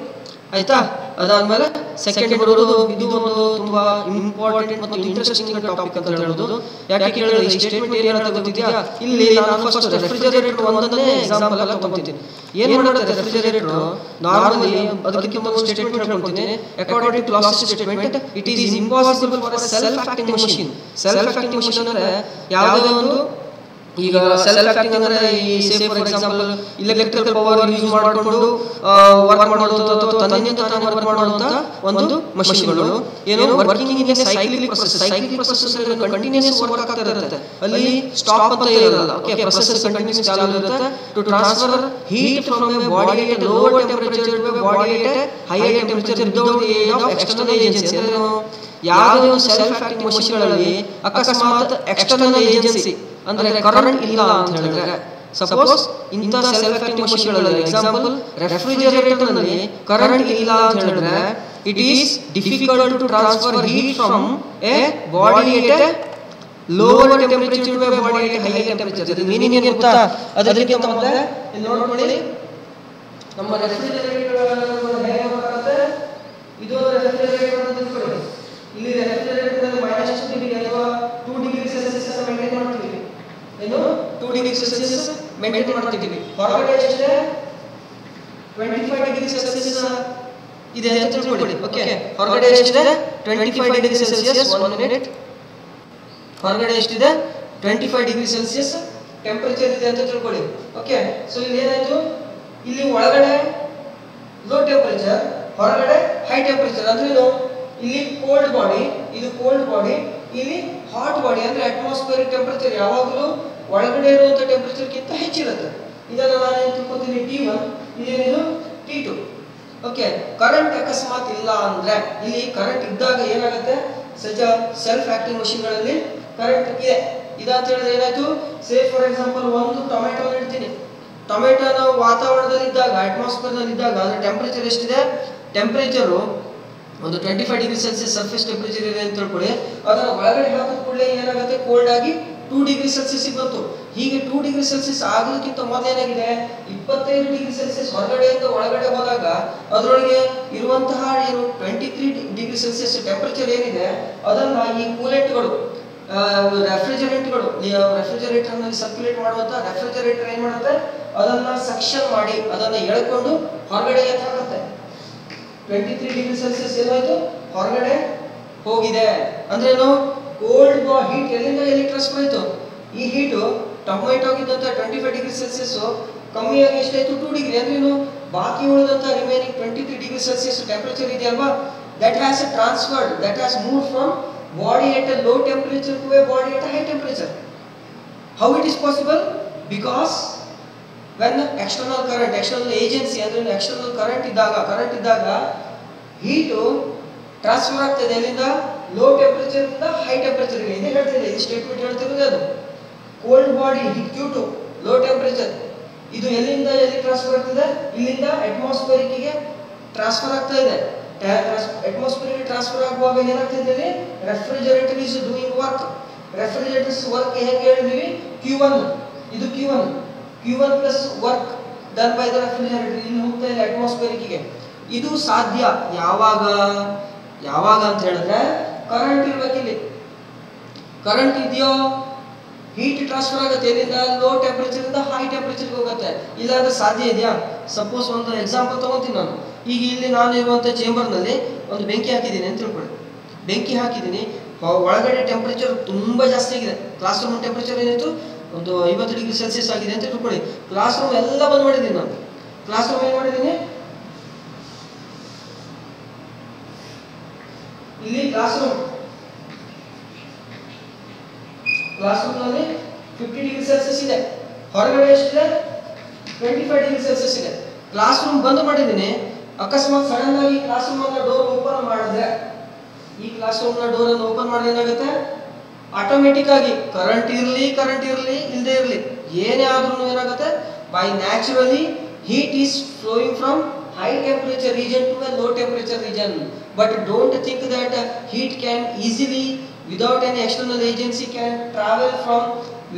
ಆಯ್ತಾ. ಅದಾದ್ಮೇಲೆ ಸೆಕೆಂಡ್ ಬರೋದು ಇದು ಒಂದು ತುಂಬಾ ಇಂಪಾರ್ಟೆಂಟ್ ಮತ್ತು ಇಂಟ್ರೆಸ್ಟಿಂಗ್ ಟಾಪಿಕ್ ಅಂತ ಹೇಳ್ಬೋದು. ಯಾಕೆ ಕೇಳಿದ್ರೆ ಈ ಸ್ಟೇಟ್ಮೆಂಟ್ ಏನು ಹೇಳುತ್ತೆ ಗೊತ್ತಿದೆಯಾ? ಇಲ್ಲಿ ನಾನು ಫಸ್ಟ್ ರೆಫ್ರಿಜರೇಟರ್ ಒಂದನ್ನೇ ಎಕ್ಸಾಂಪಲ್ ಆಗಿ ತಗೊಂತೀನಿ. ಏನು ಮಾಡುತ್ತೆ ರೆಫ್ರಿಜರೇಟರ್ ನಾರ್ಮಲಿ ಅದಕ್ಕಿಂತ ಒಂದು ಸ್ಟೇಟ್ಮೆಂಟ್ ಹೇಳ್ಕೊಳ್ತೀನಿ. According to last statement it is impossible for a self acting machine. Self acting machine ಅಂದ್ರೆ ಯಾವುದೇ ಒಂದು ಈಗ ಸೆಲ್ಫ್ ಆಕ್ಟಿಂಗ್ ಅಂದ್ರೆ ಈ say for example electrical power use ಮಾಡಿಕೊಂಡು ವರ್ಕ್ ಮಾಡೋದು ಅಥವಾ ತನ್ನಿಂದ ತಾನೇ ವರ್ಕ್ ಮಾಡುವಂತ ಒಂದು ಮಷೀನ್ಗಳು ಏನು working in a cyclic process. Cyclic process ಅಂದ್ರೆ ಕಂಟಿನ್ಯೂಸ್ ವರ್ಕ್ ಆಗ್ತಾ ಇರುತ್ತೆ, ಅಲ್ಲಿ ಸ್ಟಾಪ್ ಅಂತ ಇರಲ್ಲ. ಓಕೆ, ಪ್ರೊಸೆಸ್ ಕಂಟಿನ್ಯೂಸ್ ಚಾಲೂ ಇರುತ್ತೆ to transfer heat from a body at a lower temperature to a body at a higher temperature without the aid of external agency. ಅಂದ್ರೆ ಯಾವುದೇ ಒಂದು ಸೆಲ್ಫ್ ಆಕ್ಟಿಂಗ್ ಮಷೀನ್ಗಳಲ್ಲಿ ಅಕಸ್ಮಾತ್ ಎಕ್ಸ್ಟರ್ನಲ್ ಏಜೆನ್ಸಿ ಅಂದ್ರೆ current ಇಲ್ಲ ಅಂತ ಹೇಳಿದ್ರೆ, ಸಪೋಸ್ ಇಂಥ ಸೆಲ್ಫ್ ಆಕ್ಟಿಂಗ್ ಮಷೀನ್ಗಳಲ್ಲಿ ಎಕ್ಸಾಂಪಲ್ ರೆಫ್ರಿಜರೇಟರ್ ನಲ್ಲಿ ಕರೆಂಟ್ ಇಲ್ಲ ಅಂತ ಹೇಳಿದ್ರೆ it is difficult to transfer heat from a body at a lower temperature to a body at higher temperature. ಇದು ಮೀನಿಂಗ್ ಏನು ಗೊತ್ತಾ? ಅದಕ್ಕಿಂತ ಮೊದಲೇ ಇಲ್ಲಿ ನೋಡ್ಕೊಳ್ಳಿ, ನಮ್ಮ ರೆಫ್ರಿಜರೇಟರ್ ಹೇಗೆ ಬರುತ್ತೆ. ಇದು ರೆಫ್ರಿಜರೇಟರ್ ಅಂತ ತಿಳ್ಕೊಳ್ಳಿ. ಇಲ್ಲಿ ರೆಫ್ರಿಜರೇಟರ್ ಮೈನಸ್ 2 ಡಿಗ್ರಿ ಅಥವಾ 2 ಡಿಗ್ರಿ ಸೆಲ್ಸಿಯಸ್ ಮೇಂಟೈನ್ ಮಾಡ್ತೀವಿ. ಏನು 2 ಡಿಗ್ರಿ ಸೆಲ್ಸಿಯಸ್ ಮೇಂಟೈನ್ ಮಾಡ್ತಿದ್ದೀವಿ. ಹೊರಗಡೆ ಎಷ್ಟಿದೆ? 25 ಡಿಗ್ರಿ ಸೆಲ್ಸಿಯಸ್ ಇದೆ ಅಂತ ತಿಳ್ಕೊಳ್ಳಿ. ಓಕೆ, ಹೊರಗಡೆ ಎಷ್ಟಿದೆ? 25 ಡಿಗ್ರಿ ಸೆಲ್ಸಿಯಸ್. 1 ಮಿನಿಟ್. ಹೊರಗಡೆ ಎಷ್ಟಿದೆ? 25 ಡಿಗ್ರಿ ಸೆಲ್ಸಿಯಸ್ ಟೆಂಪರೇಚರ್ ಇದೆ ಅಂತ ತಿಳ್ಕೊಳ್ಳಿ. ಓಕೆ, ಸೊ ಇಲ್ಲಿ ಏನಾಯ್ತು? ಇಲ್ಲಿ ಒಳಗಡೆ ಲೋ ಟೆಂಪರೇಚರ್, ಹೊರಗಡೆ ಹೈ ಟೆಂಪರೇಚರ್. ಅಂದ್ರೆ ಇಲ್ಲಿ ಕೋಲ್ಡ್ ಬಾಡಿ, ಇದು ಕೋಲ್ಡ್ ಬಾಡಿ, ಇಲ್ಲಿ ಹಾಟ್ ಬಾಡಿ. ಅಂದ್ರೆ ಅಟ್ಮಾಸ್ಫಿಯರಿಕ್ ಟೆಂಪರೇಚರ್ ಯಾವಾಗಲೂ ಒಳಗಡೆ ಇರುವಂತ ಟೆಂಪರೇಚರ್ ಗಿಂತ ಹೆಚ್ಚಿರುತ್ತೆ. ಇದನ್ನ ನಾನು ಏನು ತಿಳ್ಕೊತೀನಿ? T1, ಇದೇನಿದು T2. ಓಕೆ, ಕರೆಂಟ್ ಅಕಸ್ಮಾತ್ ಇಲ್ಲ ಅಂದ್ರೆ, ಇಲ್ಲಿ ಕರೆಂಟ್ ಇದ್ದಾಗ ಏನಾಗುತ್ತೆ? ಸಜ ಸೆಲ್ಫ್ ಆಕ್ಟಿಂಗ್ ಮಷೀನ್ಗಳಲ್ಲಿ ಕರೆಂಟ್ ಇದೆ ಅಂತ ಹೇಳಿದ್ರೆ ಏನಾಯ್ತು? ಸೇ ಫಾರ್ ಎಕ್ಸಾಂಪಲ್ ಒಂದು ಟೊಮೆಟೊ ಇಡ್ತೀನಿ. ಟೊಮೆಟೊನ ವಾತಾವರಣದಲ್ಲಿ ಇದ್ದಾಗ, ಅಟ್ಮಾಸ್ಫಿಯರ್ ನಲ್ಲಿ ಇದ್ದಾಗ ಅದ್ರ ಟೆಂಪರೇಚರ್ ಎಷ್ಟಿದೆ? ಟೆಂಪರೇಚರ್ ಒಂದು 25 ಡಿಗ್ರಿ ಸೆಲ್ಸಿಯಸ್ ಸರ್ಫೇಸ್ ಟೆಂಪರೇಚರ್ ಇದೆ ಅಂತ ತಿಳ್ಕೊಳ್ಳಿ. ಅದನ್ನ ಒಳಗಡೆ ಹಾಕಿದ ಕೂಡಲೇ ಏನಾಗುತ್ತೆ? ಕೋಲ್ಡ್ ಆಗಿ 2 ಡಿಗ್ರಿ ಸೆಲ್ಸಿಯಸ್ ಬಂತು. ಹೀಗೆ 2 ಡಿಗ್ರಿ ಸೆಲ್ಸಿಯಸ್ ಆಗೋದಕ್ಕಿಂತ ಮೊದಲು ಏನಾಗಿದೆ? 25 ಡಿಗ್ರಿ ಸೆಲ್ಸಿಯಸ್ ಹೊರಗಡೆಯಿಂದ ಒಳಗಡೆ ಹೋದಾಗ ಅದರೊಳಗೆ ಇರುವಂತಹ ಏನು 23 ಡಿಗ್ರಿ ಸೆಲ್ಸಿಯಸ್ ಟೆಂಪರೇಚರ್ ಏನಿದೆ ಅದನ್ನ ಈ ಕೂಲೆಂಟ್ಗಳು, ರೆಫ್ರಿಜರೇಟರ್ಗಳು, ರೆಫ್ರಿಜರೇಟರ್ ನಲ್ಲಿ ಸರ್ಕ್ಯುಲೇಟ್ ಮಾಡುವಂತ ರೆಫ್ರಿಜರೇಟರ್ ಏನ್ ಮಾಡುತ್ತೆ? ಅದನ್ನ ಸಕ್ಷನ್ ಮಾಡಿ ಅದನ್ನ ಎಳ್ಕೊಂಡು ಹೊರಗಡೆ ಎತ್ತಾಗುತ್ತೆ. 23 ಡಿಗ್ರಿ ಸೆಲ್ಸಿಯಸ್ ಏನಾಯ್ತು? ಹೊರಗಡೆ ಹೋಗಿದೆ. ಅಂದ್ರೆ ಏನು? ಕೋಲ್ಡ್ ಹೀಟ್ ಎಲ್ಲಿಂದ ಎಲ್ಲಿ ಟ್ರಾನ್ಸ್ಫರ್ ಆಯ್ತು? ಈ ಹೀಟು ಟೊಮೆಟೊಗಿದ್ದಂತ 25 ಡಿಗ್ರಿ ಸೆಲ್ಸಿಯಸ್ ಕಮ್ಮಿಯಾಗಿ ಎಷ್ಟಾಯ್ತು? 2 ಡಿಗ್ರಿ. ಅಂದ್ರೆ ಏನು? ಬಾಕಿ ಉಳಿದಂತ ರಿಮೈನಿಂಗ್ 23 ಡಿಗ್ರಿ ಸೆಲ್ಸಿಯಸ್ ಟೆಂಪರೇಚರ್ ಇದೆಯಲ್ವಾ, that has transferred, that has moved from body at a low temperature to a body at a high temperature. How it is possible? Because when external current, external agency ಅಂದ್ರೆ external current ಇದ್ದಾಗ heat transfer ಆಗ್ತದೆ ಎಲ್ಲಿಂದ? Low temperature ಇಂದ high temperature ಗೆ. ಇದೇ ಹೇಳ್ತಿದೆ, ಈ statement ಹೇಳ್ತಿರೋದು ಅದು. Cold body heat due to low temperature, ಇದು ಎಲ್ಲಿಂದ ಎಲ್ಲಿ ಟ್ರಾನ್ಸ್ಫರ್ ಆಗ್ತದೆ? ಇಲ್ಲಿಂದ ಅಟ್ಮಾಸ್ಫಿಯರಿಕ್ ಗೆ ಟ್ರಾನ್ಸ್ಫರ್ ಆಗ್ತಾ ಇದೆ. ಅಟ್ಮಾಸ್ಫಿಯರ್ ಟ್ರಾನ್ಸ್ಫರ್ ಆಗುವಾಗ ಏನಾಗ್ತಿದೆ? ಇಲ್ಲಿ refrigerator is doing work. Refrigerators work ಹೇಗೆ ಹೇಳಿದೀವಿ? Q1, ಇದು Q1 plus work done by the refrigerator ಇಲ್ಲಿ ಹೋಗ್ತಾ ಇದೆ ಅಟ್ಮಾಸ್ಫಿಯರಿಕ್ ಗೆ. ಇದು ಸಾಧ್ಯ ಯಾವಾಗ ಅಂತ ಹೇಳಿದ್ರೆ ಕರೆಂಟ್ ಇರಬೇಕು. ಇಲ್ಲಿ ಕರೆಂಟ್ ಇದೆಯೋ ಹೀಟ್ ಟ್ರಾನ್ಸ್ಫರ್ ಆಗುತ್ತೆ ಎಲ್ಲಿಂದ? ಲೋ ಟೆಂಪರೇಚರ್ ಇಂದ ಹೈ ಟೆಂಪರೇಚರ್ ಹೋಗುತ್ತೆ. ಇಲ್ಲ ಅಂದ್ರೆ ಸಾಧ್ಯ ಇದೆಯಾ? ಸಪೋಸ್ ಒಂದು ಎಕ್ಸಾಂಪಲ್ ತಗೋತೀನಿ ನಾನು. ಈಗ ಇಲ್ಲಿ ನಾನು ಇರುವಂತ ಚೇಂಬರ್ ನಲ್ಲಿ ಒಂದು ಬೆಂಕಿ ಹಾಕಿದ್ದೀನಿ ಅಂತ ತಿಳ್ಕೊಳ್ಳಿ. ಬೆಂಕಿ ಹಾಕಿದ್ದೀನಿ, ಒಳಗಡೆ ಟೆಂಪರೇಚರ್ ತುಂಬಾ ಜಾಸ್ತಿ ಆಗಿದೆ. ಕ್ಲಾಸ್ ರೂಮ್ ಟೆಂಪರೇಚರ್ ಏನಿತ್ತು? ಒಂದು 50 ಡಿಗ್ರಿ ಸೆಲ್ಸಿಯಸ್ ಆಗಿದೆ ಅಂತ ತಿಳ್ಕೊಳ್ಳಿ. ಕ್ಲಾಸ್ ರೂಮ್ ಎಲ್ಲ ಬಂದ್ ಮಾಡಿದ್ದೀನಿ ನಾನು. ಕ್ಲಾಸ್ ರೂಮ್ ಏನ್ ಮಾಡಿದ್ದೀನಿ? ಇಲ್ಲಿ ಕ್ಲಾಸ್ ರೂಮ್ ನಲ್ಲಿ 50 ಡಿಗ್ರಿ ಸೆಲ್ಸಿಯಸ್ ಇದೆ. ಹೊರಗಡೆ ಎಷ್ಟಿದೆ? 25 ಡಿಗ್ರಿ ಸೆಲ್ಸಿಯಸ್ ಇದೆ. ಕ್ಲಾಸ್ ರೂಮ್ ಬಂದ್ ಮಾಡಿದ್ದೀನಿ. ಅಕಸ್ಮಾತ್ ಸಡನ್ ಆಗಿ ಕ್ಲಾಸ್ ರೂಮ್ ಅನ್ನ ಡೋರ್ ಓಪನ್ ಮಾಡಿದ್ರೆ, ಈ ಕ್ಲಾಸ್ ರೂಮ್ ನ ಡೋರ್ ಅನ್ನು ಓಪನ್ ಮಾಡಿದ್ರೆ ಏನಾಗುತ್ತೆ? ಆಟೋಮೆಟಿಕ್ ಆಗಿ ಕರೆಂಟ್ ಇರಲಿ ಇಲ್ಲದೆ ಇರಲಿ ಏನೇ ಆದ್ರೂ ಏನಾಗುತ್ತೆ? By naturally heat is flowing from high temperature region to a low temperature region. But don't think that heat can easily, without any external agency, can travel from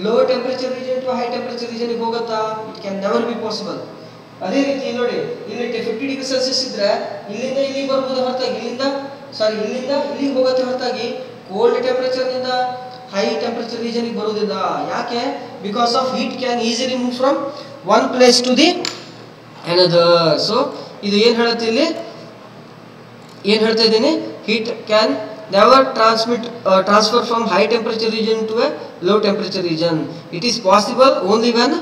low temperature region to high temperature region. ಹೋಗುತ್ತಾ? It can never be possible. ಅದೇ ರೀತಿ ನೋಡಿ, ಇಲ್ಲಿ 50 degree Celsius ಇದ್ರೆ ಇಲ್ಲಿಂದ ಇಲ್ಲಿಗೆ ಬರ್ಬೋದು ಹೊರತಾಗಿ ಇಲ್ಲಿಂದ ಇಲ್ಲಿಗೆ ಹೋಗುತ್ತೆ ಹೊರತಾಗಿ ಕೋಲ್ಡ್ ಟೆಂಪರೇಚರ್ ನಿಂದ ಹೈ ಟೆಂಪರೇಚರ್ ರೀಜನ್ ಗೆ ಬರೋದಿಲ್ಲ. ಯಾಕೆ? Because of heat can easily move from one place to the another. So ಇದು ಏನು ಹೇಳುತ್ತೆ ಇಲ್ಲಿ, ಏನು ಹೇಳ್ತಾ ಇದ್ದೀನಿ, heat can never transfer from high temperature region to a low temperature region. It is possible only when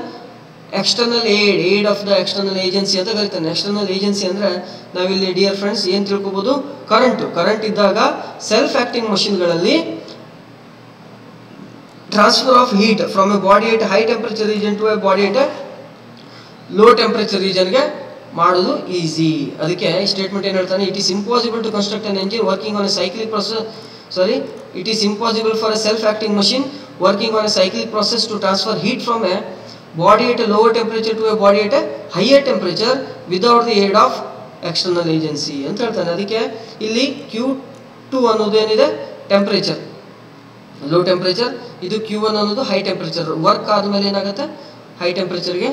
external aid of the external agency ಅಂತ ಕರೀತಾನೆ. External agency ಅಂದರೆ ನಾವಿಲ್ಲಿ ಡಿಯರ್ ಫ್ರೆಂಡ್ಸ್ ಏನು ತಿಳ್ಕೊಬೋದು, ಕರೆಂಟ್ ಇದ್ದಾಗ ಸೆಲ್ಫ್ ಆಕ್ಟಿಂಗ್ ಮಷಿನ್ಗಳಲ್ಲಿ transfer of heat from a body at high temperature region to a body at low temperature ರೀಜನ್ಗೆ ಮಾಡೋದು easy. ಅದಕ್ಕೆ ಈ ಸ್ಟೇಟ್ಮೆಂಟ್ ಏನು ಹೇಳ್ತಾನೆ, it is impossible to construct an engine working on a cyclic process, it is impossible for a self acting machine working on a cyclic process to transfer heat from a body at a lower temperature to a body at a higher temperature without the aid of external agency ಅಂತ ಹೇಳ್ತಾನೆ. ಅದಕ್ಕೆ ಇಲ್ಲಿ Q2 ಅನ್ನೋದು ಏನಿದೆ temperature, low temperature, ಇದು Q1 ಅನ್ನೋದು high temperature. Work ಆದಮೇಲೆ ಏನಾಗುತ್ತೆ, ಹೈ ಟೆಂಪರೇಚರ್ಗೆ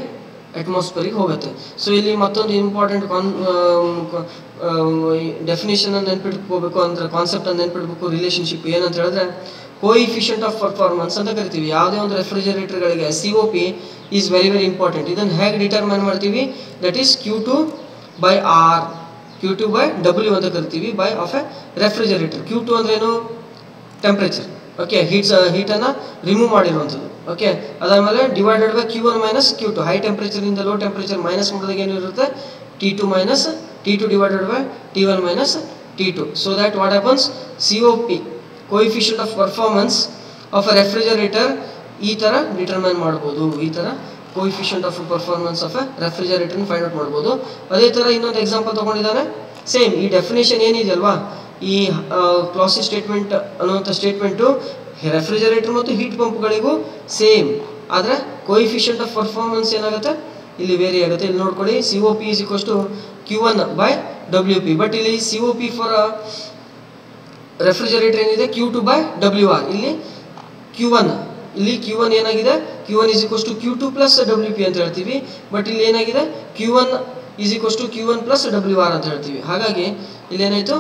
ಅಟ್ಮಾಸ್ಫಿಯರ್ಗೆ ಹೋಗುತ್ತೆ. ಸೊ ಇಲ್ಲಿ ಮತ್ತೊಂದು ಇಂಪಾರ್ಟೆಂಟ್ ಡೆಫಿನೇಷನ್ ನೆನ್ಪಿಟ್ಕೋಬೇಕು ಅಂದ್ರೆ, ಕಾನ್ಸೆಪ್ಟ್ ಅನ್ನು ನೆನ್ಪಿಡ್ಬೇಕು. ರಿಲೇಷನ್ಶಿಪ್ ಏನಂತ ಹೇಳಿದ್ರೆ ಕೋಇಫಿಷಿಯಂಟ್ ಆಫ್ ಪರ್ಫಾರ್ಮೆನ್ಸ್ ಅಂತ ಕರಿತೀವಿ. ಯಾವುದೇ ಒಂದು ರೆಫ್ರಿಜರೇಟರ್ಗಳಿಗೆ COP is very very important. ಇದನ್ನು ಹೇಗೆ ಡಿಟರ್ಮೈನ್ ಮಾಡ್ತೀವಿ, ದಟ್ ಈಸ್ Q2/R, Q2/W ಅಂತ ಕರಿತೀವಿ by of a refrigerator. Q2 ಅಂದ್ರೆ ಏನು, ಟೆಂಪರೇಚರ್. ಓಕೆ, ಹೀಟನ್ನು ರಿಮೂವ್ ಮಾಡಿರುವಂಥದ್ದು. ಓಕೆ, ಅದಾದಮೇಲೆ divided by Q1 minus Q2, high ಟೆಂಪರೇಚರಿಂದ ಲೋ ಟೆಂಪರೇಚರ್ ಮೈನಸ್ ಮಾಡಿದಾಗ ಏನಿರುತ್ತೆ, T2 divided by T1 minus T2. So that what happens, COP coefficient of performance of a refrigerator ಈ ಥರ ಡಿಟರ್ಮೈನ್ ಮಾಡ್ಬೋದು. ಈ ಥರ coefficient of performance of a ರೆಫ್ರಿಜರೇಟರ್ನ find out ಮಾಡ್ಬೋದು. ಅದೇ ಥರ ಇನ್ನೊಂದು ಎಕ್ಸಾಂಪಲ್ ತೊಗೊಂಡಿದ್ದಾನೆ. ಸೇಮ್ ಈ ಡೆಫಿನೇಷನ್ ಏನಿದೆಯಲ್ವಾ, ಈ ಕ್ಲಾಸಿ ಸ್ಟೇಟ್ಮೆಂಟ್ ಅನ್ನುವಂಥ ಸ್ಟೇಟ್ಮೆಂಟು ರೆಫ್ರಿಜರೇಟರ್ ಮತ್ತು ಹೀಟ್ ಪಂಪ್ಗಳಿಗೂ ಸೇಮ್. ಆದರೆ ಕೋಇಫಿಷಿಯಂಟ್ ಆಫ್ ಪರ್ಫಾರ್ಮೆನ್ಸ್ ಏನಾಗುತ್ತೆ, ಇಲ್ಲಿ ವೇರಿ ಆಗುತ್ತೆ. ಇಲ್ಲಿ ನೋಡ್ಕೊಳ್ಳಿ, COP is equals to Q1/WP. But ಇಲ್ಲಿ COP ಫಾರ್ ರೆಫ್ರಿಜರೇಟರ್ ಏನಿದೆ Q2/WR. ಇಲ್ಲಿ Q1 ಏನಾಗಿದೆ, Q1 is equals to Q2 plus WP ಅಂತ ಹೇಳ್ತೀವಿ. ಬಟ್ ಇಲ್ಲಿ ಏನಾಗಿದೆ, Q1 is equals to Q1 plus WR ಅಂತ ಹೇಳ್ತೀವಿ. ಹಾಗಾಗಿ ಇಲ್ಲೇನಾಯಿತು,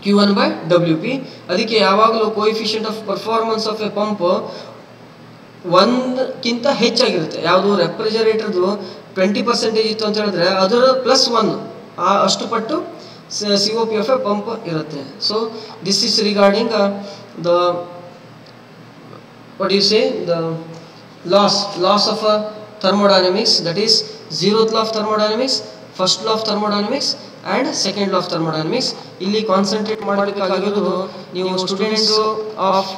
Q1/WP. ಅದಕ್ಕೆ ಯಾವಾಗಲೂ coefficient of performance of a pump ಒಂದಕ್ಕಿಂತ ಹೆಚ್ಚಾಗಿರುತ್ತೆ. ಯಾವುದು ರೆಫ್ರಿಜರೇಟರ್ದು 20% ಇತ್ತು ಅಂತ ಹೇಳಿದ್ರೆ ಅದರ +1 ಅಷ್ಟು ಪಟ್ಟು COP ಆಫ್ ಎ ಪಂಪ್ ಇರುತ್ತೆ. So this is regarding the what do you say, the laws of thermodynamics, that is 0th law of thermodynamics, first law of thermodynamics and second law of thermodynamics. ಇಲ್ಲಿ concentrate ಮಾಡಬೇಕಾಗಿರೋದು ನೀವು students of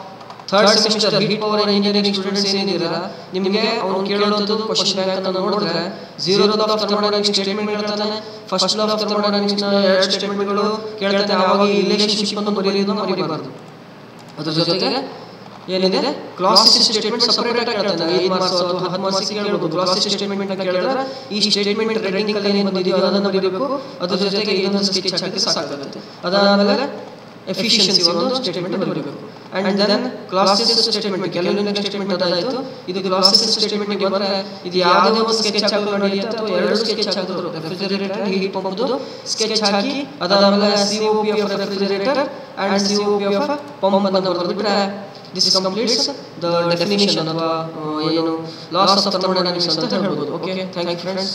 third semester heat power engineering students ಏನಿದ್ದೀರಾ, ನಿಮಗೆ ಅವ್ನು ಕೇಳುವಂಥದ್ದು question bank ಅಂತ ನೋಡಿದ್ರೆ 0th law of thermodynamics statement ಹೇಳ್ತಾನೆ, first law of thermodynamics ನ ಎರಡು ಸ್ಟೇಟ್ಮೆಂಟ್ಗಳು ಕೇಳ್ತಾನೆ. ಆವಾಗ ಈ ರಿಲೇಶನ್ಶಿಪ್ ಅನ್ನು ಬರೆಯೋದನ್ನ ಮರಿಬಾರ್ದು. ಅದ್ರ ಜೊತೆಗೆ ಏನಿದೆ, ಕ್ಲಾಸಿಸ್ ಸ್ಟೇಟ್ಮೆಂಟ್ ಸಪರೇಟ್ ಆಗಿ ಕೇಳ್ತಾನೆ. 5 ಮಾರ್ಕ್ಸ್ ಅಥವಾ 10 ಮಾರ್ಕ್ಸ್ ಕೇಳಬಹುದು. ಕ್ಲಾಸಿಸ್ ಸ್ಟೇಟ್ಮೆಂಟ್ ಅಂತ ಕೇಳಿದ್ರೆ ಈ ಸ್ಟೇಟ್ಮೆಂಟ್ ರೆಡಿಂಗ್ ಅಲ್ಲಿ ಏನು ಬಂದಿದೆಯೋ ಅದನ್ನು ಬರೀಬೇಕು. ಅದ್ರ ಜೊತೆಗೆ ಇದೊಂದು ಸ್ಕೆಚ್ ಹಾಕಿದ್ರೆ ಸಾಕಾಗುತ್ತೆ. ಅದಾದಮೇಲೆ ಎಫಿಷಿಯನ್ಸಿ ಒಂದು ಸ್ಟೇಟ್ಮೆಂಟ್ ಬರೀಬೇಕು. ಅಂಡ್ ದೆನ್ ಕ್ಲಾಸಿಸ್ ಸ್ಟೇಟ್ಮೆಂಟ್, ಕೆಲವೊಂದು ಸ್ಟೇಟ್ಮೆಂಟ್ ಅದಾಯಿತು. ಇದು ಕ್ಲಾಸಿಸ್ ಸ್ಟೇಟ್ಮೆಂಟ್ ಬಂದ್ರೆ ಇದು ಯಾವುದೇ ಒಂದು ಸ್ಕೆಚ್ ಹಾಕೋದು ನಡೆಯುತ್ತೆ ಅಥವಾ ಎರಡು ಸ್ಕೆಚ್ ಹಾಕಿದ್ರು ರೆಫ್ರಿಜರೇಟರ್ ಹೀಟ್ ಪಂಪ್ದು ಸ್ಕೆಚ್ ಹಾಕಿ ಅದಾದಮೇಲೆ COP of refrigerator and COP of pump ಅಂತ ಬರೆದ್ಬಿಟ್ರೆ this completes the definition of laws of thermodynamics ಅಂತ ಹೇಳ್ಬೋದು. Okay, thank you friends.